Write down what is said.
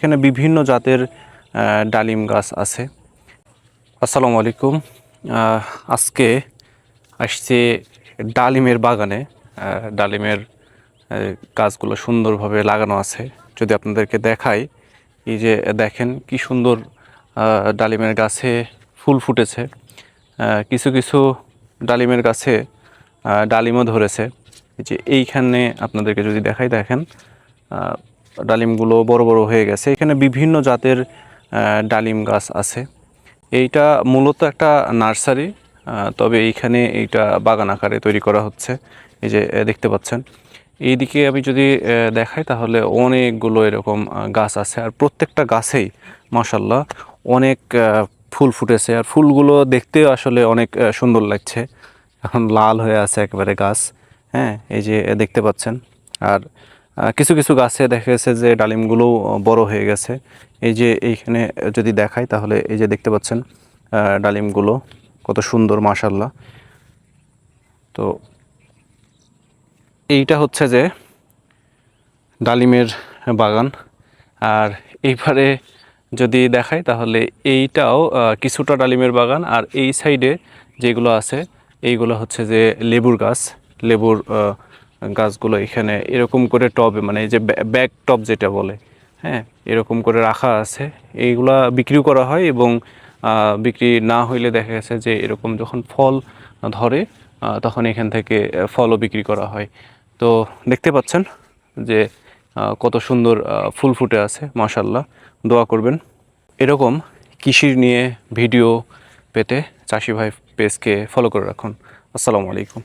এখানে বিভিন্ন জাতের ডালিম গাছ আছে। আসসালামু আলাইকুম। আজকে আসছে ডালিমের বাগানে। ডালিমের গাছগুলো সুন্দরভাবে লাগানো আছে। যদি আপনাদেরকে দেখাই, এই যে দেখেন কি সুন্দর ডালিমের গাছে ফুল ফুটেছে। কিছু কিছু ডালিমের গাছে ডালিমও ধরেছে। এই যে এইখানে আপনাদেরকে যদি দেখাই, দেখেন ডালিমগুলো বড় বড় হয়ে গেছে। এখানে বিভিন্ন জাতের ডালিম গাছ আছে। এইটা মূলত একটা নার্সারি, তবে এইখানে এইটা বাগান আকারে তৈরি করা হচ্ছে। এই যে দেখতে পাচ্ছেন, এইদিকে আমি যদি দেখাই তাহলে অনেকগুলো এরকম গাছ আছে, আর প্রত্যেকটা গাছেই মাশাআল্লাহ অনেক ফুল ফুটেছে। আর ফুলগুলো দেখতে আসলে অনেক সুন্দর লাগছে। এখন লাল হয়ে আছে একেবারে গাছ। হ্যাঁ, এই যে দেখতে পাচ্ছেন। আর কিছু কিছু গাছে দেখা গেছে যে ডালিমগুলো বড় হয়ে গেছে। এই যে এইখানে যদি দেখাই তাহলে এই যে দেখতে পাচ্ছেন ডালিমগুলো কত সুন্দর মাশাআল্লাহ। তো এইটা হচ্ছে যে ডালিমের বাগান। আর এইবারে যদি দেখাই তাহলে এইটাও কিছুটা ডালিমের বাগান। আর এই সাইডে যেগুলো আছে এইগুলো হচ্ছে যে লেবুর গাছ। লেবুর গাছগুলো এখানে এরকম করে টবে, মানে এই যে ব্যাগ টব যেটা বলে, হ্যাঁ, এরকম করে রাখা আছে। এইগুলা বিক্রিও করা হয়, এবং বিক্রি না হইলে দেখা গেছে যে এরকম যখন ফল ধরে তখন এখান থেকে ফলও বিক্রি করা হয়। তো দেখতে পাচ্ছেন যে কত সুন্দর ফুল ফুটে আছে মাশাআল্লাহ। দোয়া করবেন এরকম কৃষি নিয়ে ভিডিও পেতে চাষি ভাই পেজকে ফলো করে রাখুন। আসসালামু আলাইকুম।